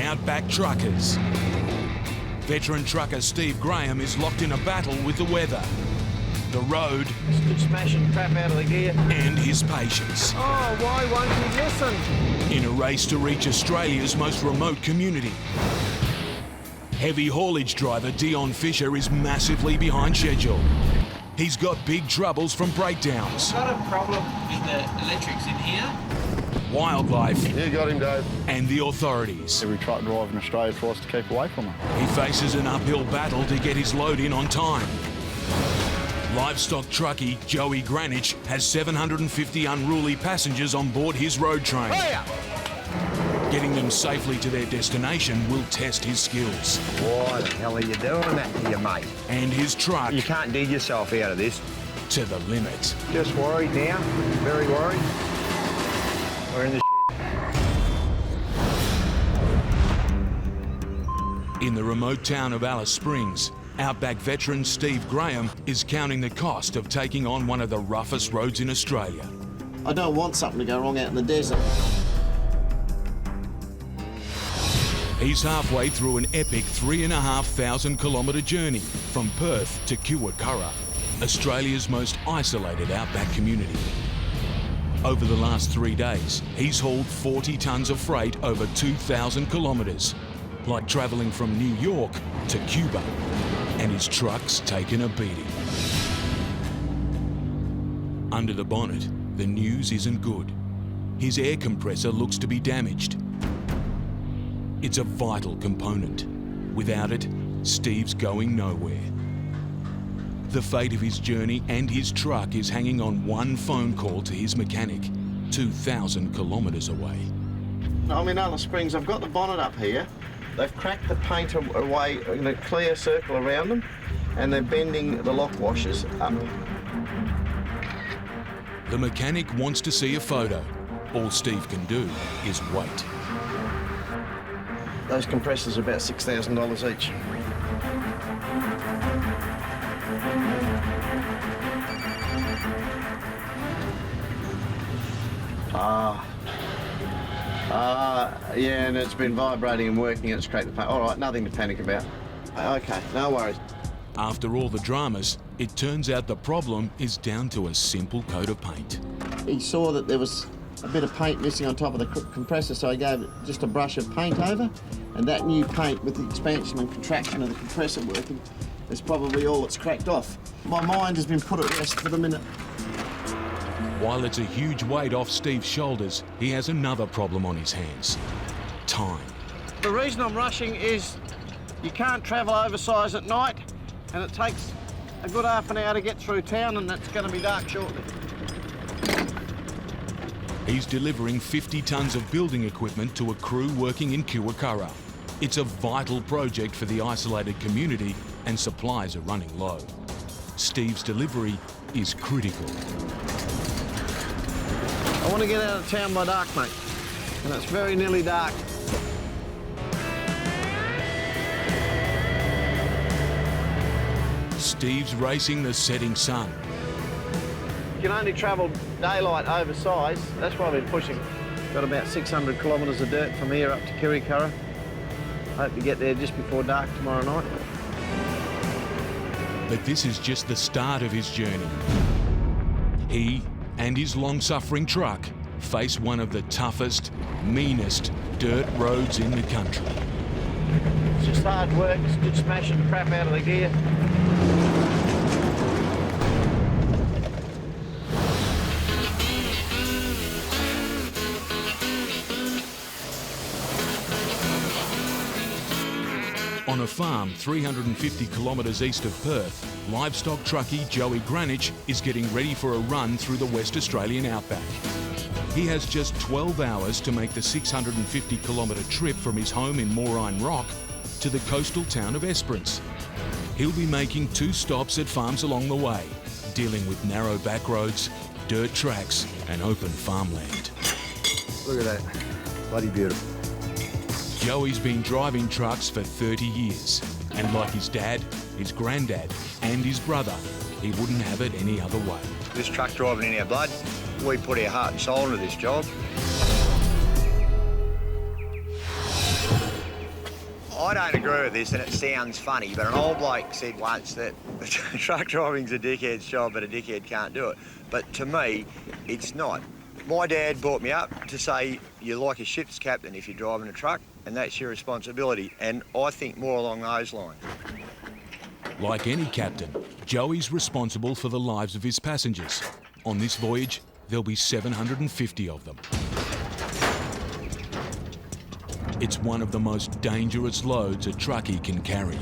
Outback Truckers. Veteran trucker Steve Grahame is locked in a battle with the weather, the road, smashing crap out of the gear, and his patience. Oh, why won't you listen? In a race to reach Australia's most remote community. Heavy haulage driver Dion is massively behind schedule. He's got big troubles from breakdowns. Got a problem with the electrics in here. Wildlife. You got him, Dave. And the authorities. Every truck driver in Australia is forced to keep away from him. He faces an uphill battle to get his load in on time. Livestock truckie Joey Granic has 750 unruly passengers on board his road train. Getting them safely to their destination will test his skills. Why the hell are you doing that to your mate? And his truck. You can't dig yourself out of this. To the limit. Just worried now, very worried. We're in the In the remote town of Alice Springs, Outback veteran Steve Grahame is counting the cost of taking on one of the roughest roads in Australia. I don't want something to go wrong out in the desert. He's halfway through an epic 3,500 kilometre journey from Perth to Karratha, Australia's most isolated outback community. Over the last 3 days, he's hauled 40 tonnes of freight over 2,000 kilometres, like travelling from New York to Cuba, and his truck's taken a beating. Under the bonnet, the news isn't good. His air compressor looks to be damaged. It's a vital component. Without it, Steve's going nowhere. The fate of his journey and his truck is hanging on one phone call to his mechanic, 2,000 kilometres away. I'm in Alice Springs. I've got the bonnet up here. They've cracked the paint away in a clear circle around them, and they're bending the lock washers up. The mechanic wants to see a photo. All Steve can do is wait. Those compressors are about $6,000 each. Yeah, and it's been vibrating and working and it's cracked the paint. All right, nothing to panic about. Okay, no worries. After all the dramas, it turns out the problem is down to a simple coat of paint. He saw that there was a bit of paint missing on top of the compressor, so he gave it just a brush of paint over, and that new paint, with the expansion and contraction of the compressor working, is probably all that's cracked off. My mind has been put at rest for the minute. While it's a huge weight off Steve's shoulders, he has another problem on his hands. Time. The reason I'm rushing is you can't travel oversized at night, and it takes a good half an hour to get through town, and it's going to be dark shortly. He's delivering 50 tonnes of building equipment to a crew working in Karratha. It's a vital project for the isolated community, and supplies are running low. Steve's delivery is critical. I want to get out of town by dark, mate, and it's very nearly dark. Steve's racing the setting sun. You can only travel daylight oversized. That's why I've been pushing. Got about 600 kilometres of dirt from here up to Karratha. Hope to get there just before dark tomorrow night. But this is just the start of his journey. He and his long-suffering truck face one of the toughest, meanest dirt roads in the country. It's just hard work. It's good smashing the crap out of the gear. On a farm 350 kilometres east of Perth, livestock truckie Joey Granic is getting ready for a run through the West Australian outback. He has just 12 hours to make the 650 kilometre trip from his home in Moorine Rock to the coastal town of Esperance. He'll be making 2 stops at farms along the way, dealing with narrow back roads, dirt tracks and open farmland. Look at that. Bloody beautiful. Joey's been driving trucks for 30 years, and like his dad, his granddad and his brother, he wouldn't have it any other way. This truck's driving in our blood. We put our heart and soul into this job. don't agree with this, and it sounds funny, but an old bloke said once that truck driving's a dickhead's job, but a dickhead can't do it. But to me, it's not. My dad brought me up to say you're like a ship's captain if you're driving a truck, and that's your responsibility, and I think more along those lines. Like any captain, Joey's responsible for the lives of his passengers. On this voyage, there'll be 750 of them. It's one of the most dangerous loads a truckie can carry.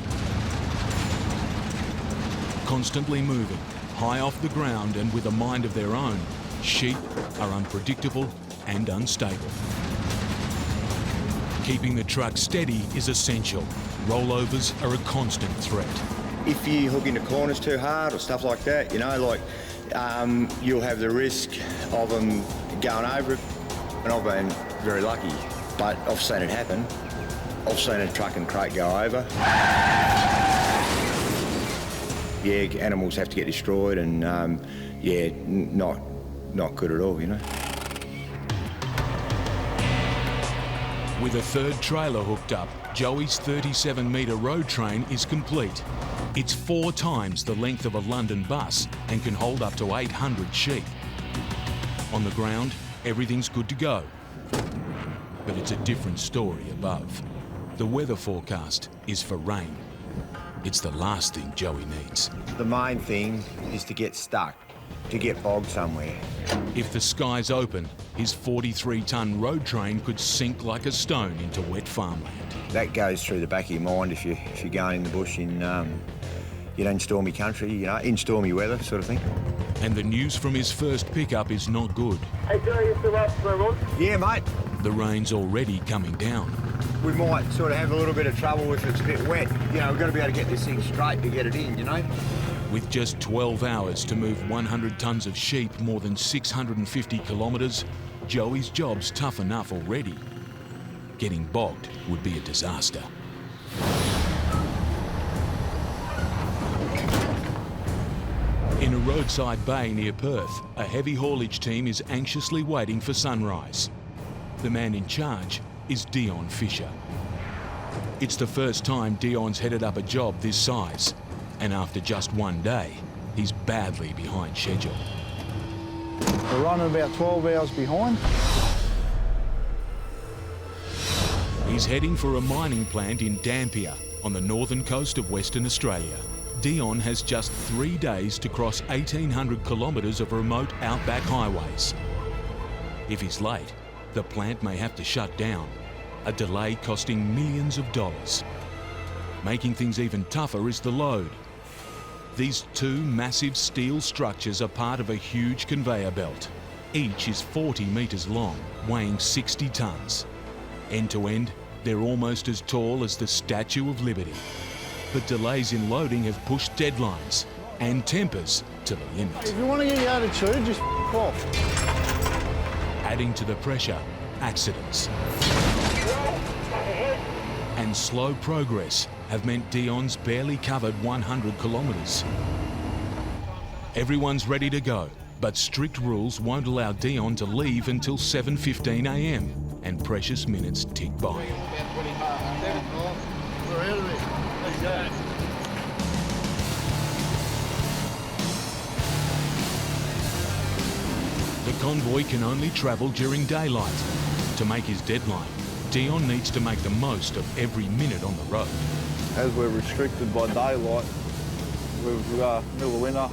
Constantly moving, high off the ground and with a mind of their own, sheep are unpredictable and unstable. Keeping the truck steady is essential. Rollovers are a constant threat. If you hook into corners too hard or stuff like that, you know, like you'll have the risk of them going over it. And I've been very lucky, but I've seen it happen. I've seen a truck and crate go over. Yeah, animals have to get destroyed, and yeah, not good at all, you know. With a third trailer hooked up, Joey's 37-metre road train is complete. It's 4 times the length of a London bus and can hold up to 800 sheep. On the ground, everything's good to go. But it's a different story above. The weather forecast is for rain. It's the last thing Joey needs. The main thing is to get stuck, to get bogged somewhere. If the skies open, his 43-tonne road train could sink like a stone into wet farmland. That goes through the back of your mind if you're going in the bush in, in stormy country, you know, in stormy weather sort of thing. And the news from his first pickup is not good. Hey, Joey, you still up for a run? Yeah, mate. The rain's already coming down. We might sort of have a little bit of trouble if it's a bit wet. You know, we've got to be able to get this thing straight to get it in, you know. With just 12 hours to move 100 tonnes of sheep more than 650 kilometres, Joey's job's tough enough already. Getting bogged would be a disaster. In a roadside bay near Perth, a heavy haulage team is anxiously waiting for sunrise. The man in charge is Dion Fisher. It's the first time Dion's headed up a job this size, and after just one day, he's badly behind schedule. We're running about 12 hours behind. He's heading for a mining plant in Dampier on the northern coast of Western Australia. Dion has just 3 days to cross 1,800 kilometres of remote outback highways. If he's late, the plant may have to shut down, a delay costing millions of dollars. Making things even tougher is the load. These 2 massive steel structures are part of a huge conveyor belt. Each is 40 metres long, weighing 60 tonnes. End to end, they're almost as tall as the Statue of Liberty. But delays in loading have pushed deadlines and tempers to the limit. If you want to get your attitude, just f*** off. Adding to the pressure, accidents. And slow progress have meant Dion's barely covered 100 kilometres. Everyone's ready to go, but strict rules won't allow Dion to leave until 7:15 a.m. and precious minutes tick by. The convoy can only travel during daylight. To make his deadline, Dion needs to make the most of every minute on the road. As we're restricted by daylight, we've middle of winter,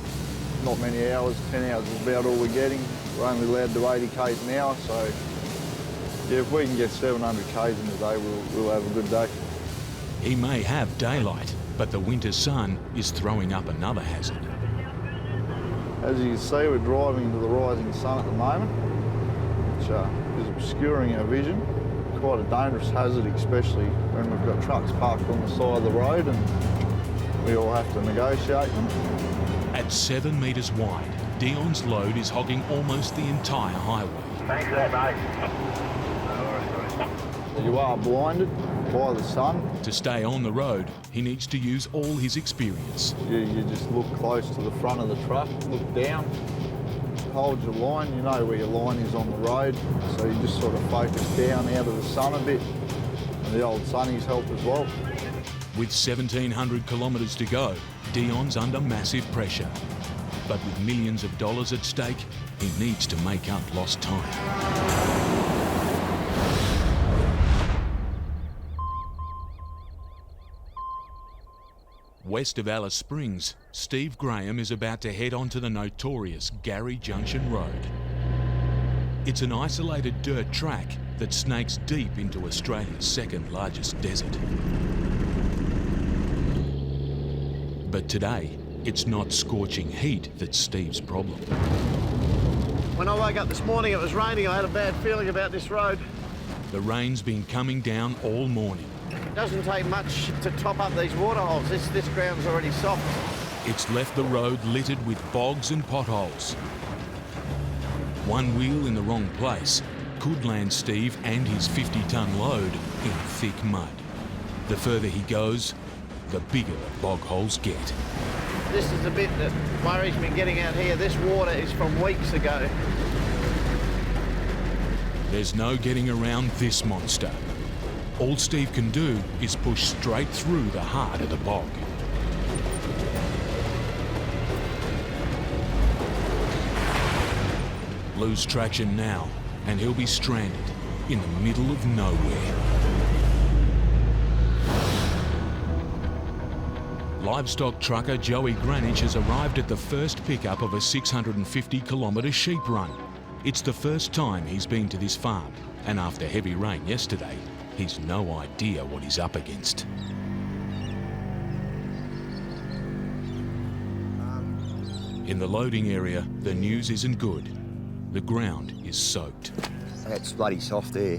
not many hours, 10 hours is about all we're getting. We're only allowed to 80 k's an hour, so yeah, if we can get 700 k's in a day, we'll have a good day. He may have daylight, but the winter sun is throwing up another hazard. As you can see, we're driving into the rising sun at the moment, which is obscuring our vision. Quite a dangerous hazard, especially when we've got trucks parked on the side of the road and we all have to negotiate them. At 7 metres wide, Dion's load is hogging almost the entire highway. Thanks for that, mate. You are blinded by the sun. To stay on the road, he needs to use all his experience. You just look close to the front of the truck, look down, hold your line, you know where your line is on the road, so you just sort of focus down out of the sun a bit, and the old sunnies help as well. With 1,700 kilometres to go, Dion's under massive pressure. But with millions of dollars at stake, he needs to make up lost time. West of Alice Springs, Steve Grahame is about to head onto the notorious Garry Junction Road. It's an isolated dirt track that snakes deep into Australia's second largest desert. But today, it's not scorching heat that's Steve's problem. When I woke up this morning, it was raining. I had a bad feeling about this road. The rain's been coming down all morning. It doesn't take much to top up these water holes. This ground's already soft. It's left the road littered with bogs and potholes. One wheel in the wrong place could land Steve and his 50-tonne load in thick mud. The further he goes, the bigger the bog holes get. This is the bit that worries me getting out here. This water is from weeks ago. There's no getting around this monster. All Steve can do is push straight through the heart of the bog. Lose traction now, and he'll be stranded in the middle of nowhere. Livestock trucker Joey Grahame has arrived at the first pickup of a 650-kilometre sheep run. It's the first time he's been to this farm, and after heavy rain yesterday, he's no idea what he's up against. In the loading area, the news isn't good. The ground is soaked. That's bloody soft there.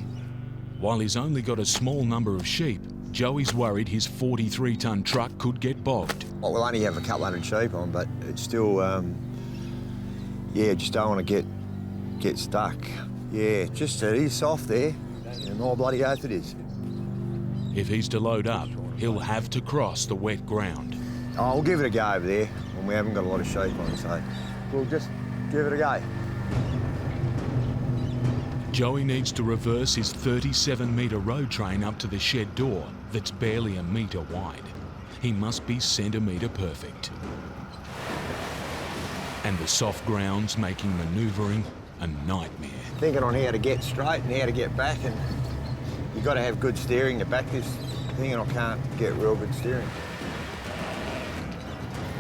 While he's only got a small number of sheep, Joey's worried his 43-tonne truck could get bogged. Well, we'll only have a couple hundred sheep on, but it's still, just don't want to get stuck. Yeah, it is soft there. And more bloody oath it is. If he's to load up, he'll have to cross the wet ground. Oh, we'll give it a go over there, and we haven't got a lot of sheep on, so we'll just give it a go. Joey needs to reverse his 37-metre road train up to the shed door that's barely a metre wide. He must be centimetre perfect. And the soft ground's making manoeuvring a nightmare. Thinking on how to get straight and how to get back, and you've got to have good steering to back this thing, and I can't get real good steering.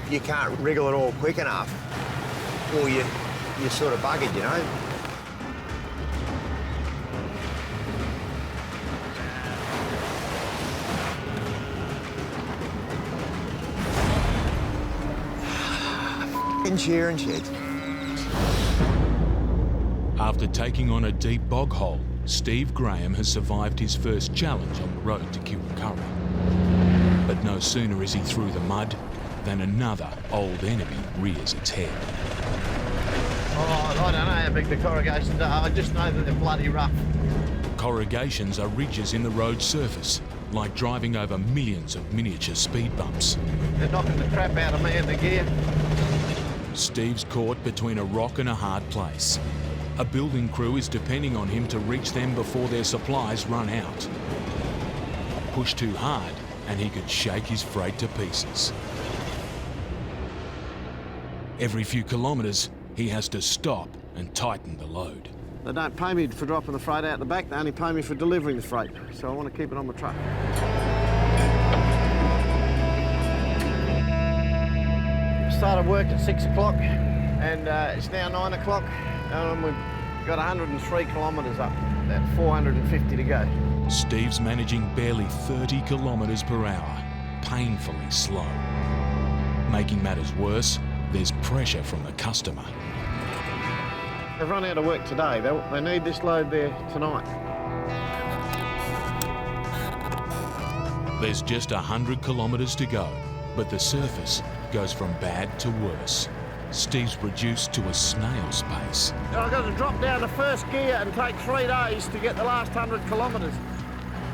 You can't wriggle it all quick enough, or you're sort of buggered, you know. Shear and shit. After taking on a deep bog hole, Steve Grahame has survived his first challenge on the road to Karratha. But no sooner is he through the mud than another old enemy rears its head. Oh, I don't know how big the corrugations are. I just know that they're bloody rough. Corrugations are ridges in the road surface, like driving over millions of miniature speed bumps. They're knocking the crap out of me in the gear. Steve's caught between a rock and a hard place. A building crew is depending on him to reach them before their supplies run out. Push too hard and he could shake his freight to pieces. Every few kilometres, he has to stop and tighten the load. They don't pay me for dropping the freight out the back, they only pay me for delivering the freight. So I want to keep it on my truck. Started work at 6 o'clock and it's now 9 o'clock and we've got 103 kilometres up, about 450 to go. Steve's managing barely 30 kilometres per hour, painfully slow. Making matters worse, there's pressure from the customer. They've run out of work today. They need this load there tonight. There's just 100 kilometres to go, but the surface goes from bad to worse. Steve's reduced to a snail's pace. I've got to drop down to first gear and take 3 days to get the last 100 kilometres.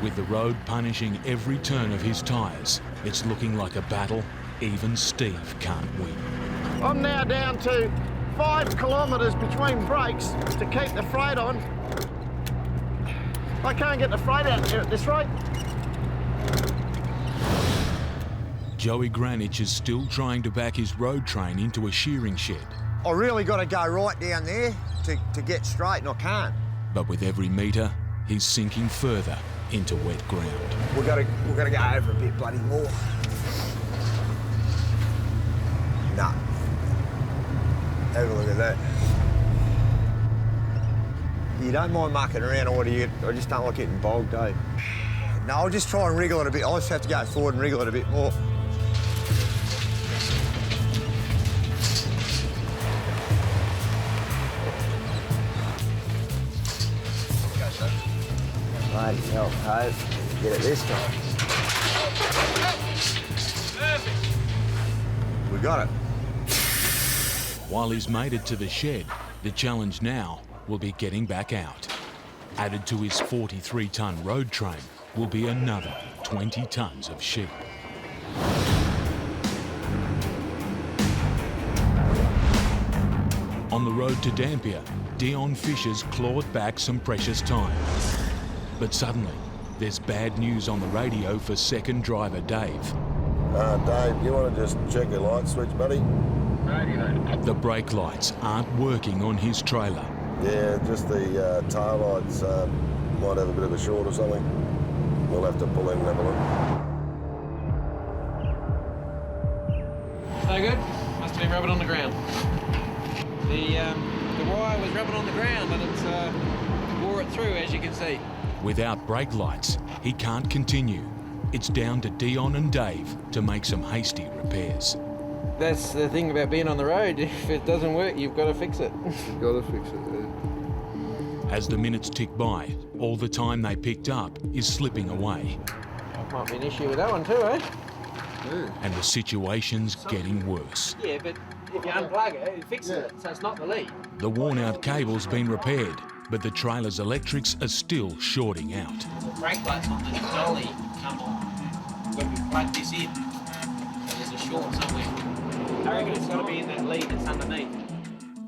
With the road punishing every turn of his tyres, it's looking like a battle even Steve can't win. I'm now down to 5 kilometres between breaks to keep the freight on. I can't get the freight out here at this rate. Joey Grahame is still trying to back his road train into a shearing shed. I really got to go right down there to get straight, and I can't. But with every metre, he's sinking further into wet ground. We've got to go over a bit bloody more. Nah. Have a look at that. You don't mind mucking around, or do you? I just don't like getting bogged, eh? No, I'll just try and wriggle it a bit. I'll just have to go forward and wriggle it a bit more. Bloody hell, Cove. Get it this time. Perfect. We got it. While he's made it to the shed, the challenge now will be getting back out. Added to his 43-tonne road train will be another 20 tonnes of sheep. On the road to Dampier, Dion fishers clawed back some precious time. But suddenly, there's bad news on the radio for second driver Dave. Dave, you want to just check your light switch, buddy? The brake lights aren't working on his trailer. Yeah, just the tail lights might have a bit of a short or something. We'll have to pull in and have a look. No good? Must have been rubbing on the ground. The wire was rubbing on the ground and it's wore it through, as you can see. Without brake lights, he can't continue. It's down to Dion and Dave to make some hasty repairs. That's the thing about being on the road. If it doesn't work, you've got to fix it. You've got to fix it, yeah. As the minutes tick by, all the time they picked up is slipping away. Might be an issue with that one too, eh? And the situation's getting worse. Yeah, but if you unplug it, it fixes it, so it's not the lead. The worn-out cable's been repaired, but the trailer's electrics are still shorting out. The brake lights on the dolly come on when we plug this in. So there's a short somewhere. I reckon it's got to be in that lead that's underneath.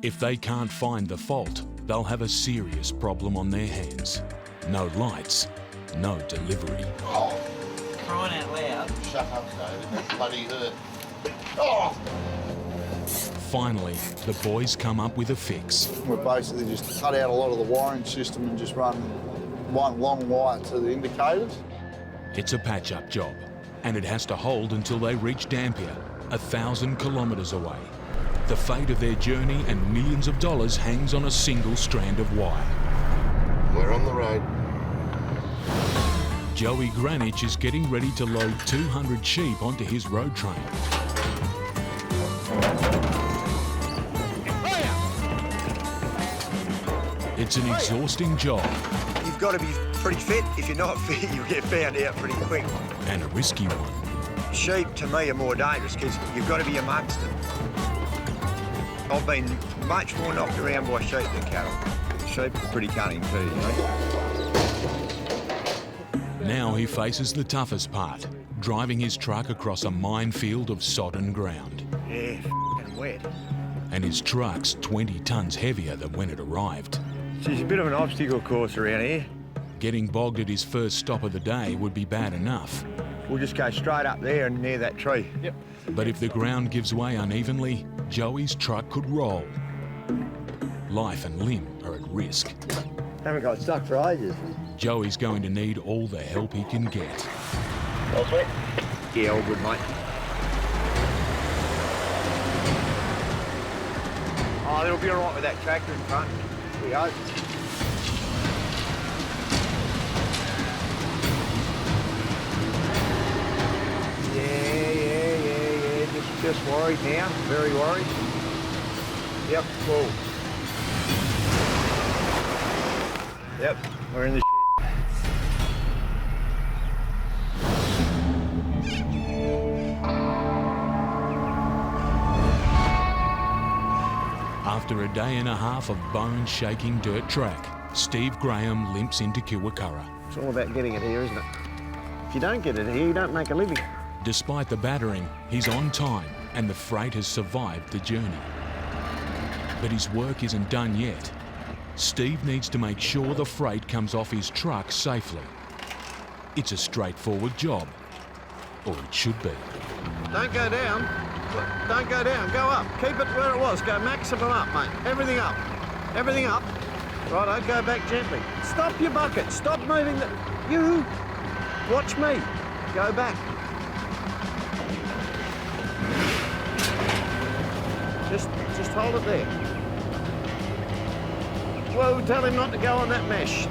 If they can't find the fault, they'll have a serious problem on their hands. No lights, no delivery. Crying out loud. Shut up, David. That bloody hurt. Finally, the boys come up with a fix. We basically just cut out a lot of the wiring system and just run one long wire to the indicators. It's a patch-up job, and it has to hold until they reach Dampier, 1,000 kilometres away. The fate of their journey and millions of dollars hangs on a single strand of wire. We're on the road. Joey Grahame is getting ready to load 200 sheep onto his road train. It's an exhausting job. You've got to be pretty fit. If you're not fit, you'll get found out pretty quick. And a risky one. Sheep, to me, are more dangerous because you've got to be amongst them. I've been much more knocked around by sheep than cattle. Sheep are pretty cunning too, you know. Now he faces the toughest part, driving his truck across a minefield of sodden ground. Yeah, f***ing wet. And his truck's 20 tonnes heavier than when it arrived. It's a bit of an obstacle course around here. Getting bogged at his first stop of the day would be bad enough. We'll just go straight up there and near that tree. Yep. But if the ground gives way unevenly, Joey's truck could roll. Life and limb are at risk. Haven't got stuck for ages. Joey's going to need all the help he can get. All sweet? Yeah, all good, mate. Oh, they'll be all right with that tractor in front. We hope. Yeah. Just worried now. Very worried. Yep, cool. Yep, we're in the shit. After a day and a half of bone-shaking dirt track, Steve Grahame limps into Karratha. It's all about getting it here, isn't it? If you don't get it here, you don't make a living. Despite the battering, he's on time and the freight has survived the journey. But his work isn't done yet. Steve needs to make sure the freight comes off his truck safely. It's a straightforward job, or it should be. Don't go down. Don't go down. Go up. Keep it where it was. Go maximum up, mate. Everything up. Everything up. Righto, go back gently. Stop your bucket. Stop moving the... You. Watch me. Go back. Just hold it there. Whoa, tell him not to go on that mesh.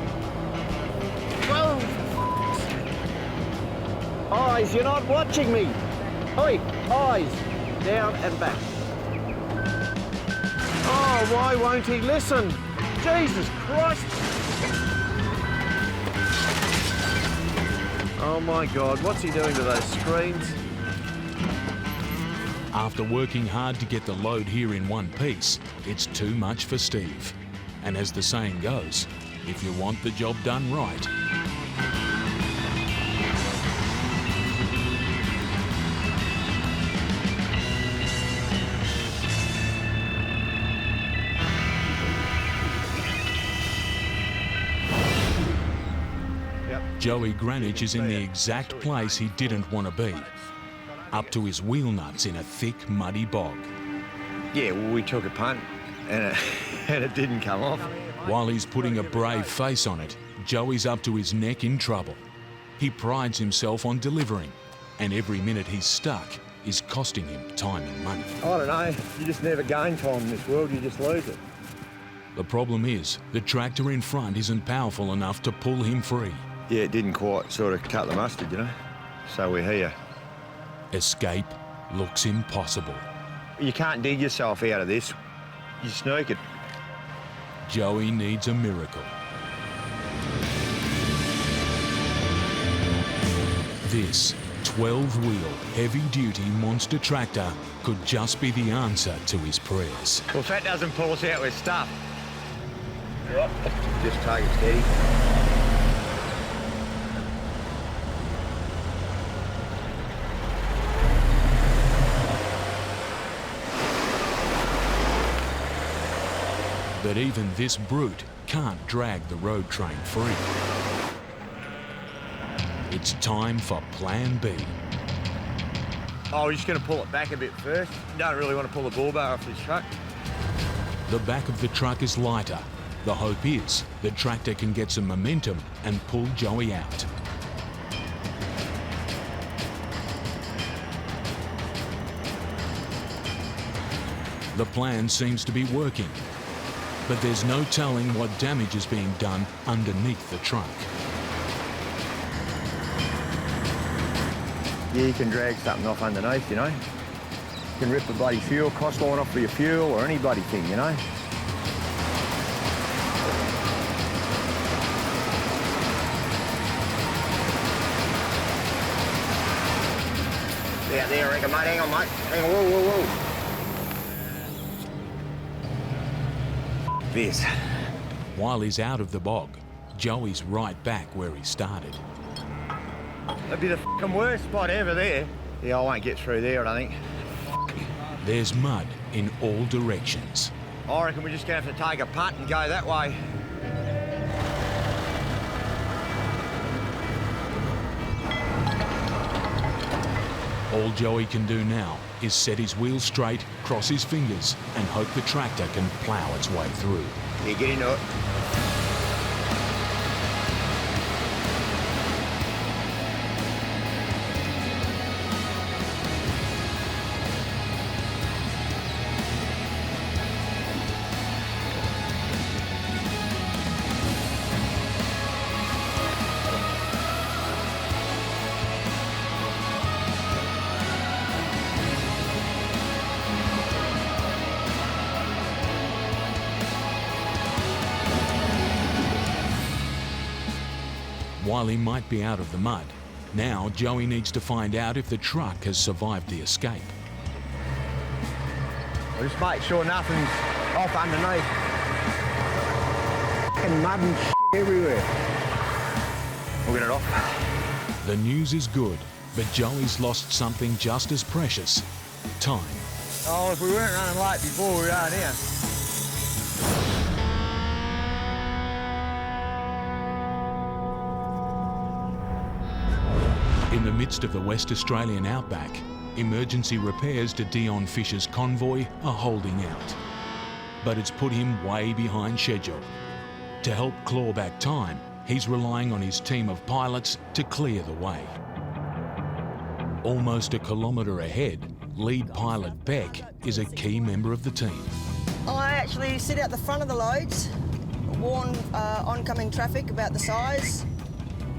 Whoa. Eyes, you're not watching me. Oi, eyes. Down and back. Oh, why won't he listen? Jesus Christ. Oh my God, what's he doing to those screens? After working hard to get the load here in one piece, it's too much for Steve. And as the saying goes, if you want the job done right, Joey Grahame is in the exact place he didn't want to be, up to his wheel nuts in a thick, muddy bog. Yeah, well, we took a punt and it didn't come off. While he's putting a brave face on it, Joey's up to his neck in trouble. He prides himself on delivering, and every minute he's stuck is costing him time and money. I don't know, you just never gain time in this world, you just lose it. The problem is, the tractor in front isn't powerful enough to pull him free. Yeah, it didn't quite sort of cut the mustard, you know? So we're here. Escape looks impossible. You can't dig yourself out of this. You sneak it. Joey needs a miracle. This 12-wheel, heavy-duty monster tractor could just be the answer to his prayers. Well, if that doesn't pull us out with stuff, just take it steady. But even this brute can't drag the road train free. It's time for Plan B. Oh, we're just going to pull it back a bit first. Don't really want to pull the bull bar off this truck. The back of the truck is lighter. The hope is the tractor can get some momentum and pull Joey out. The plan seems to be working, but there's no telling what damage is being done underneath the trunk. Yeah, you can drag something off underneath, you know. You can rip the bloody fuel cost line off for your fuel or any bloody thing, you know. Yeah, there, I reckon, mate. Hang on, mate. Hang on, whoa. This. While he's out of the bog, Joey's right back where he started. That'd be the fucking worst spot ever there. Yeah, I won't get through there, I think. There's mud in all directions. I reckon we're just going to have to take a punt and go that way. All Joey can do now is set his wheels straight, cross his fingers, and hope the tractor can plough its way through. Yeah, get into it. While he might be out of the mud, now Joey needs to find out if the truck has survived the escape. I'll just make sure nothing's off underneath. Fucking mud and shit everywhere. We'll get it off. The news is good, but Joey's lost something just as precious: time. Oh, if we weren't running late before, we are now. In the midst of the West Australian outback, Emergency repairs to Dion Fisher's convoy are holding out. But it's put him way behind schedule. To help claw back time, he's relying on his team of pilots to clear the way. Almost a kilometre ahead, lead pilot Beck is a key member of the team. I actually sit out the front of the loads, warn oncoming traffic about the size.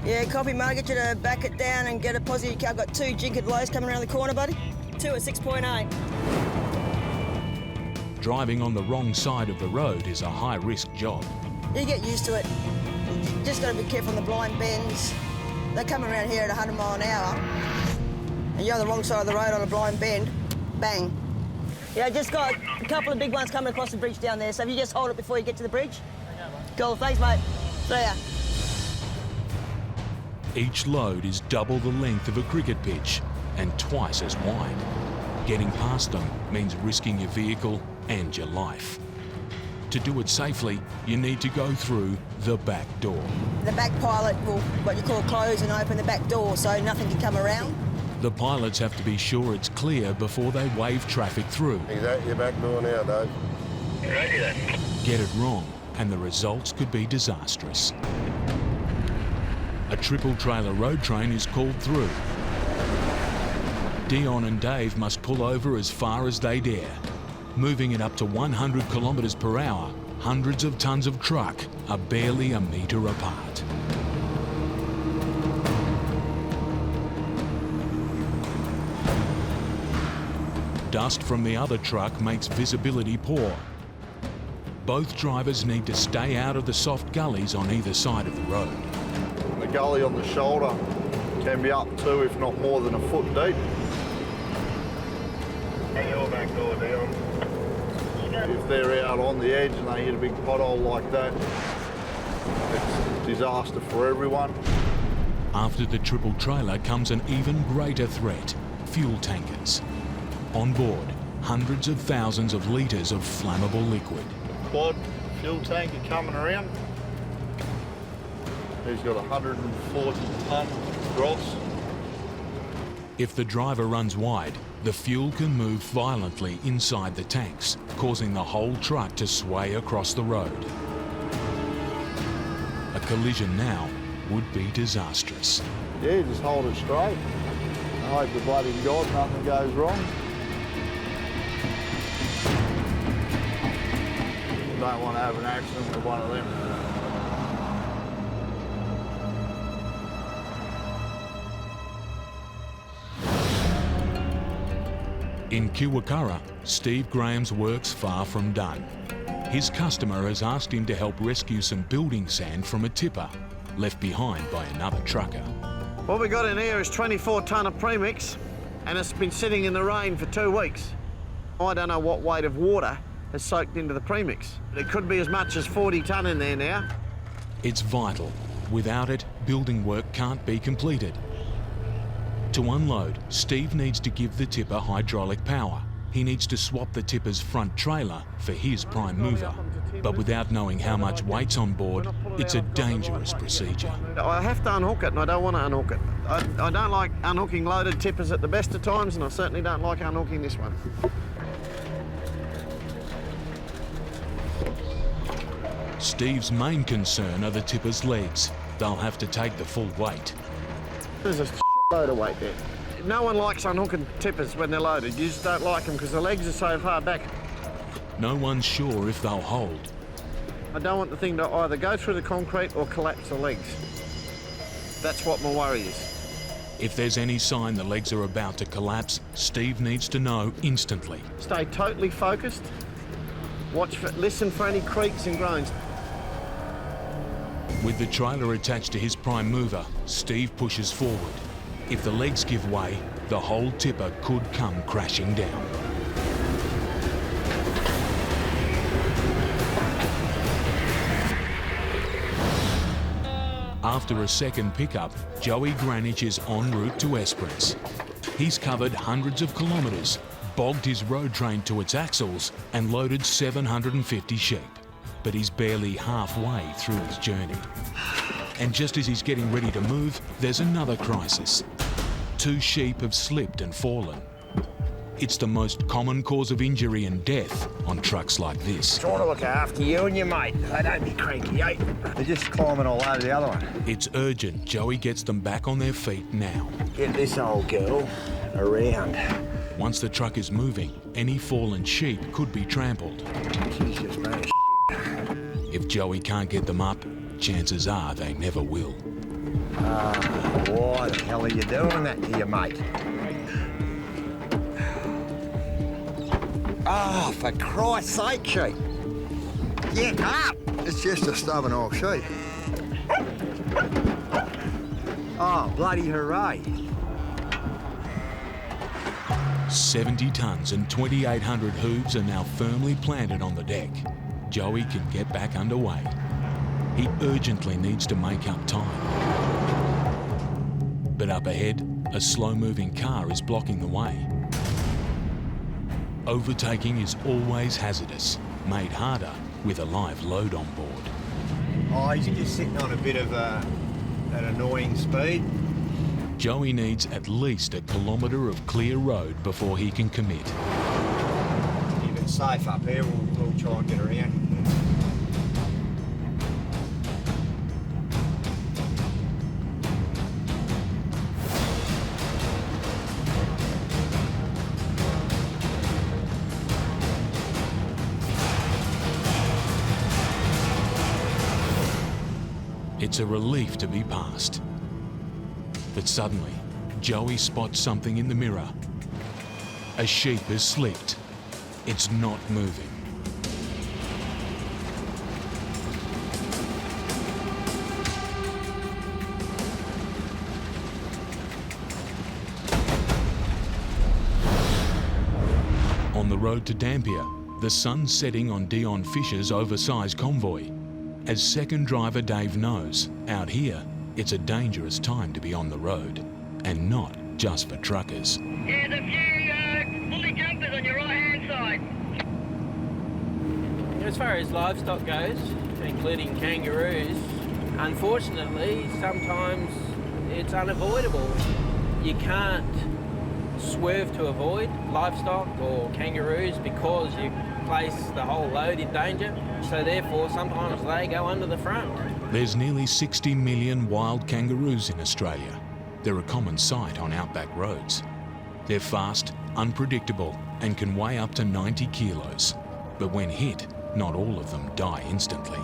Yeah, copy, mate. I'll get you to back it down and get a positive. I've got 2 jinkered lows coming around the corner, buddy. 2 at 6.8. Driving on the wrong side of the road is a high-risk job. You get used to it. You just got to be careful on the blind bends. They come around here at 100 mile an hour, and you're on the wrong side of the road on a blind bend, bang. Yeah, just got a couple of big ones coming across the bridge down there, so if you just hold it before you get to the bridge. Cool, thanks, mate. See ya. Each load is double the length of a cricket pitch and twice as wide. Getting past them means risking your vehicle and your life. To do it safely, you need to go through the back door. The back pilot will, what you call, close and open the back door so nothing can come around. The pilots have to be sure it's clear before they wave traffic through. Is that your back door now, Dave? Ready then. Get it wrong, and the results could be disastrous. A triple trailer road train is called through. Dion and Dave must pull over as far as they dare. Moving it up to 100 kilometres per hour, hundreds of tonnes of truck are barely a metre apart. Dust from the other truck makes visibility poor. Both drivers need to stay out of the soft gullies on either side of the road. The gully on the shoulder can be up to, if not more than, a foot deep. Hang your back door down. If they're out on the edge and they hit a big pothole like that, it's a disaster for everyone. After the triple trailer comes an even greater threat, fuel tankers. On board, hundreds of thousands of litres of flammable liquid. Quad fuel tanker coming around. He's got 140 tonne gross. If the driver runs wide, the fuel can move violently inside the tanks, causing the whole truck to sway across the road. A collision now would be disastrous. Yeah, just hold it straight. I hope to bloody God nothing goes wrong. Don't want to have an accident with one of them. In Karratha, Steve Grahame's work's far from done. His customer has asked him to help rescue some building sand from a tipper left behind by another trucker. What we got in here is 24 tonne of premix, and it's been sitting in the rain for 2 weeks. I don't know what weight of water has soaked into the premix. It could be as much as 40 tonne in there now. It's vital. Without it, building work can't be completed. To unload, Steve needs to give the tipper hydraulic power. He needs to swap the tipper's front trailer for his prime mover. But without knowing how much weight's on board, it's a dangerous procedure. I have to unhook it, and I don't want to unhook it. I don't like unhooking loaded tippers at the best of times, and I certainly don't like unhooking this one. Steve's main concern are the tipper's legs. They'll have to take the full weight. There's a load of weight there. No one likes unhooking tippers when they're loaded. You just don't like them because the legs are so far back. No one's sure if they'll hold. I don't want the thing to either go through the concrete or collapse the legs. That's what my worry is. If there's any sign the legs are about to collapse, Steve needs to know instantly. Stay totally focused. Listen for any creaks and groans. With the trailer attached to his prime mover, Steve pushes forward. If the legs give way, the whole tipper could come crashing down. After a second pickup, Joey Grahame is en route to Esperance. He's covered hundreds of kilometres, bogged his road train to its axles and loaded 750 sheep. But he's barely halfway through his journey. And just as he's getting ready to move, there's another crisis. 2 sheep have slipped and fallen. It's the most common cause of injury and death on trucks like this. Trying to look after you and your mate. They don't be cranky, eh? They're just climbing all over the other one. It's urgent Joey gets them back on their feet now. Get this old girl around. Once the truck is moving, any fallen sheep could be trampled. She's just mad. If Joey can't get them up, chances are they never will. Why the hell are you doing that to your mate? Oh, for Christ's sake, sheep. Get up! It's just a stubborn old sheep. Oh, bloody hooray. 70 tonnes and 2,800 hooves are now firmly planted on the deck. Joey can get back underway. He urgently needs to make up time. But up ahead, a slow-moving car is blocking the way. Overtaking is always hazardous, made harder with a live load on board. Oh, he's just sitting on a bit of an annoying speed. Joey needs at least a kilometre of clear road before he can commit. If it's safe up here, we'll try and get around. It's a relief to be past. But suddenly, Joey spots something in the mirror. A sheep has slipped. It's not moving. On the road to Dampier, the sun's setting on Dion Fisher's oversized convoy. As second driver Dave knows, out here, it's a dangerous time to be on the road, and not just for truckers. There's a few fully jumpers on your right-hand side. As far as livestock goes, including kangaroos, unfortunately, sometimes it's unavoidable. You can't swerve to avoid livestock or kangaroos because you place the whole load in danger. So therefore, sometimes they go under the front. There's nearly 60 million wild kangaroos in Australia. They're a common sight on outback roads. They're fast, unpredictable, and can weigh up to 90 kilos. But when hit, not all of them die instantly.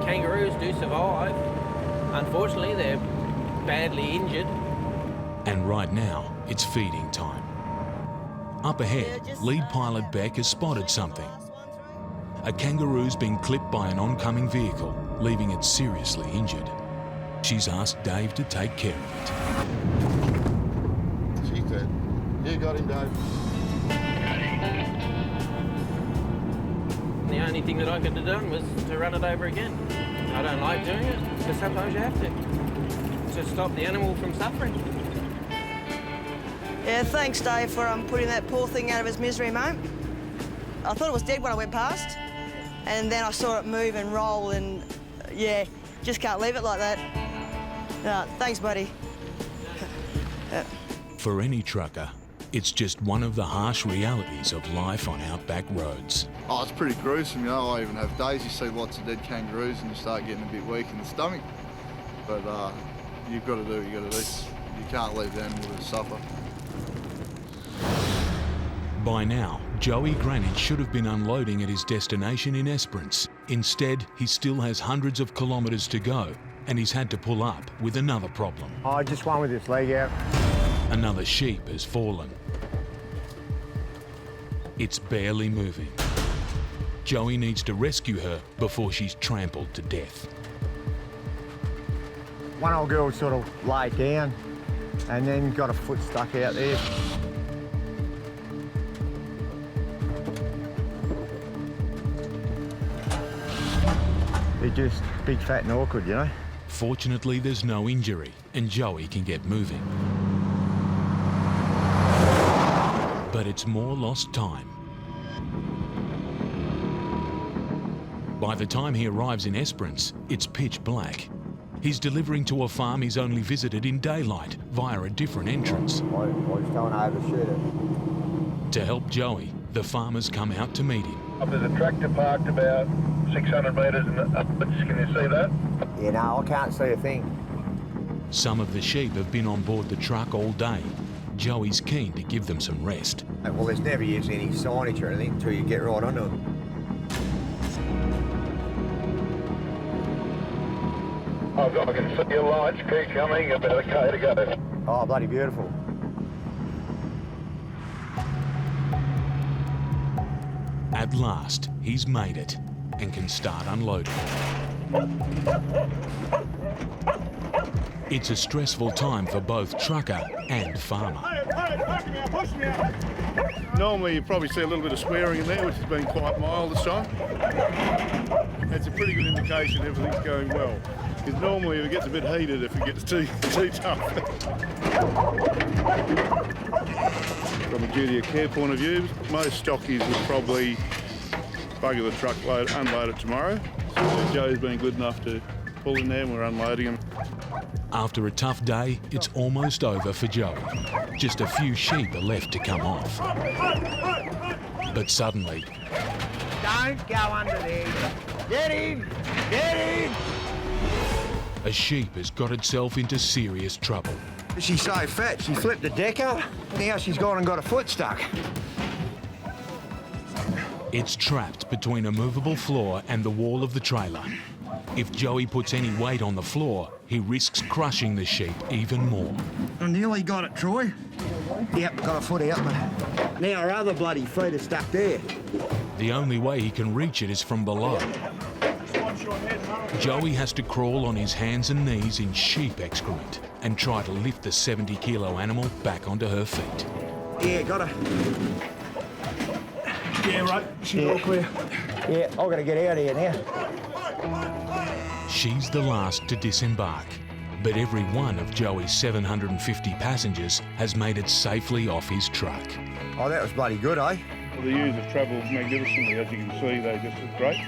Kangaroos do survive. Unfortunately, they're badly injured. And right now, it's feeding time. Up ahead, lead pilot Beck has spotted something. A kangaroo's been clipped by an oncoming vehicle, leaving it seriously injured. She's asked Dave to take care of it. She's dead. You got him, Dave. The only thing that I could have done was to run it over again. I don't like doing it, but sometimes you have to stop the animal from suffering. Yeah, thanks, Dave, for putting that poor thing out of its misery, mate. I thought it was dead when I went past, and then I saw it move and roll, and yeah, just can't leave it like that. No, thanks, buddy. For any trucker, it's just one of the harsh realities of life on outback roads. Oh, it's pretty gruesome, you know. I even have days you see lots of dead kangaroos and you start getting a bit weak in the stomach. But you've got to do what you've got to do. You can't leave the animal to suffer. By now, Joey Granic should have been unloading at his destination in Esperance. Instead, he still has hundreds of kilometres to go, and he's had to pull up with another problem. Oh, just one with this leg out. Another sheep has fallen. It's barely moving. Joey needs to rescue her before she's trampled to death. One old girl sort of laid down and then got a foot stuck out there. They're just big, fat and awkward, you know. Fortunately, there's no injury, and Joey can get moving. But it's more lost time. By the time he arrives in Esperance, it's pitch black. He's delivering to a farm he's only visited in daylight via a different entrance. I was told I overshoot it. To help Joey, the farmers come out to meet him. There's a tractor parked about 600 metres upwards. Can you see that? Yeah, no, I can't see a thing. Some of the sheep have been on board the truck all day. Joey's keen to give them some rest. Well, there's never usually any signage or anything until you get right onto them. I can see your lights keep coming, about a K to go. Oh, bloody beautiful. At last, he's made it and can start unloading. It's a stressful time for both trucker and farmer. Normally you probably see a little bit of swearing in there, which has been quite mild this time. It's a pretty good indication everything's going well. Because normally it gets a bit heated if it gets too tough. From a duty of care point of view, most stockies would probably bugger the truck, unload it tomorrow. So Joe's been good enough to pull in there and we're unloading them. After a tough day, it's almost over for Joey. Just a few sheep are left to come off. But suddenly... Don't go under there. Get in! Get in! A sheep has got itself into serious trouble. She's so fat, she flipped the deck up. Now she's gone and got a foot stuck. It's trapped between a movable floor and the wall of the trailer. If Joey puts any weight on the floor, he risks crushing the sheep even more. I nearly got it, Troy. Yep, got a foot out, but now our other bloody feet are stuck there. The only way he can reach it is from below. Joey has to crawl on his hands and knees in sheep excrement and try to lift the 70-kilo animal back onto her feet. Yeah, got her. Yeah, right. She's all clear. Yeah, I've got to get out of here now. She's the last to disembark, but every one of Joey's 750 passengers has made it safely off his truck. Oh, that was bloody good, eh? Well, the ewes have travelled magnificently, as you can see. They just look great.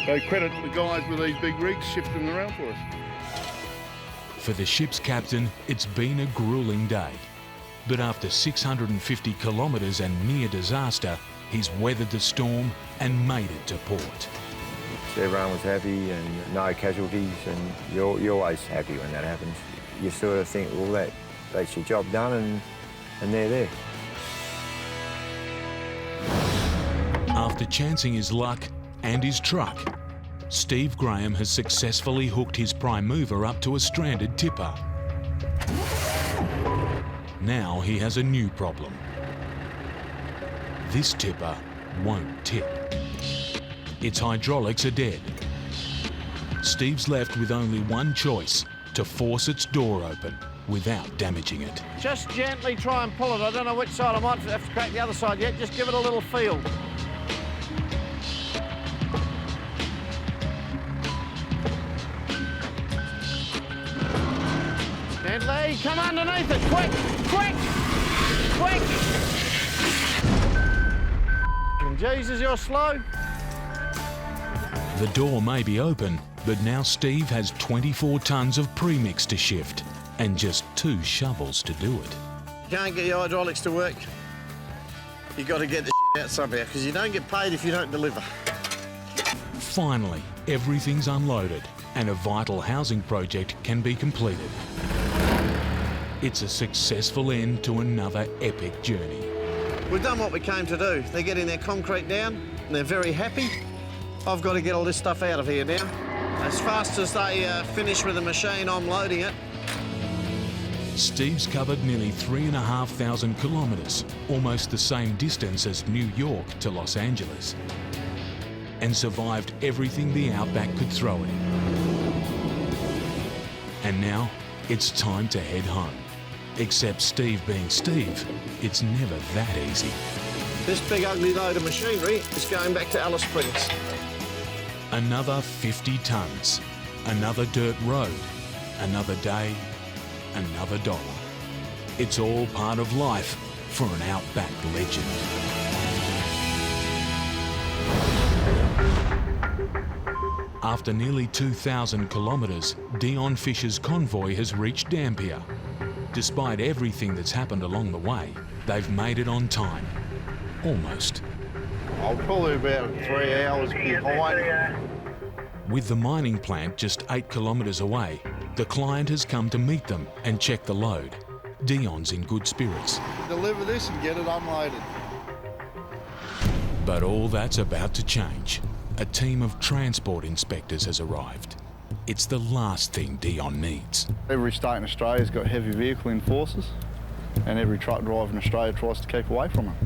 So credit the guys with these big rigs shifting them around for us. For the ship's captain, it's been a grueling day. But after 650 kilometres and near disaster, he's weathered the storm and made it to port. Everyone was happy and no casualties, and you're always happy when that happens. You sort of think, well, that's your job done, and they're there. After chancing his luck and his truck, Steve Grahame has successfully hooked his prime mover up to a stranded tipper. Now he has a new problem. This tipper won't tip. Its hydraulics are dead. Steve's left with only one choice: to force its door open without damaging it. Just gently try and pull it. I don't know which side. I might have to crack the other side yet. Just give it a little feel. Gently, come underneath it. Quick, quick, quick. Jesus, you're slow. The door may be open, but now Steve has 24 tonnes of premix to shift and just 2 shovels to do it. You can't get your hydraulics to work. You got to get the shit out somehow, because you don't get paid if you don't deliver. Finally, everything's unloaded and a vital housing project can be completed. It's a successful end to another epic journey. We've done what we came to do. They're getting their concrete down and they're very happy. I've got to get all this stuff out of here now. As fast as they finish with the machine, I'm loading it. Steve's covered nearly 3,500 kilometres, almost the same distance as New York to Los Angeles, and survived everything the Outback could throw at him. And now it's time to head home. Except Steve being Steve, it's never that easy. This big ugly load of machinery is going back to Alice Springs. Another 50 tonnes, another dirt road, another day, another dollar. It's all part of life for an Outback legend. After nearly 2,000 kilometres, Dion Fisher's convoy has reached Dampier. Despite everything that's happened along the way, they've made it on time. Almost. I'm probably about 3 hours behind. With the mining plant just 8 kilometres away, the client has come to meet them and check the load. Dion's in good spirits. Deliver this and get it unloaded. But all that's about to change. A team of transport inspectors has arrived. It's the last thing Dion needs. Every state in Australia's got heavy vehicle enforcers, and every truck driver in Australia tries to keep away from them.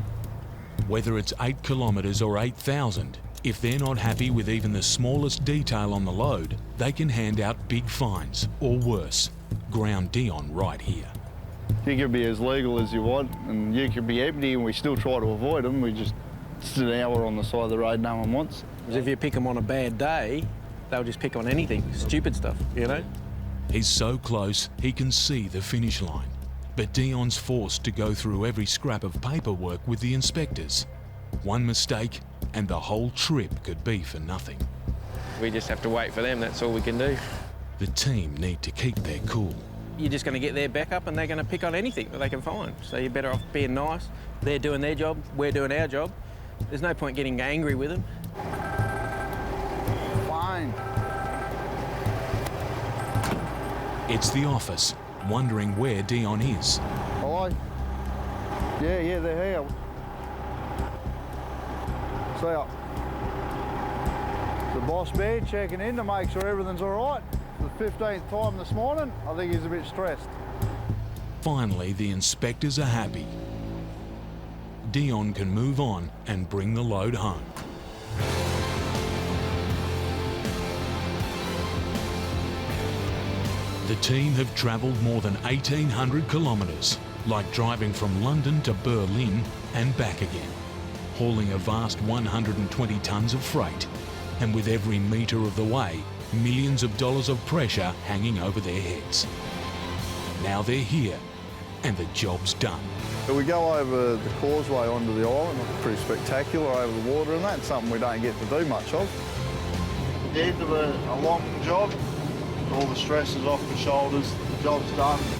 Whether it's 8 kilometres or 8,000, if they're not happy with even the smallest detail on the load, they can hand out big fines, or worse, ground Dion right here. You can be as legal as you want, and you can be empty, and we still try to avoid them. We just sit an hour on the side of the road no one wants. Because if you pick them on a bad day, they'll just pick on anything, stupid stuff, you know? He's so close, he can see the finish line. But Dion's forced to go through every scrap of paperwork with the inspectors. One mistake, and the whole trip could be for nothing. We just have to wait for them, that's all we can do. The team need to keep their cool. You're just going to get their back up and they're going to pick on anything that they can find. So you're better off being nice. They're doing their job, we're doing our job. There's no point getting angry with them. Fine. It's the office, wondering where Dion is. Hello? Yeah, they're here. See ya. The boss man checking in to make sure everything's all right. For the 15th time this morning, I think he's a bit stressed. Finally, the inspectors are happy. Dion can move on and bring the load home. The team have travelled more than 1,800 kilometres, like driving from London to Berlin and back again, hauling a vast 120 tonnes of freight, and with every metre of the way, millions of dollars of pressure hanging over their heads. Now they're here, and the job's done. We go over the causeway onto the island, pretty spectacular over the water, and that's something we don't get to do much of. The end of a long job, all the stress is off the shoulders, the job's done.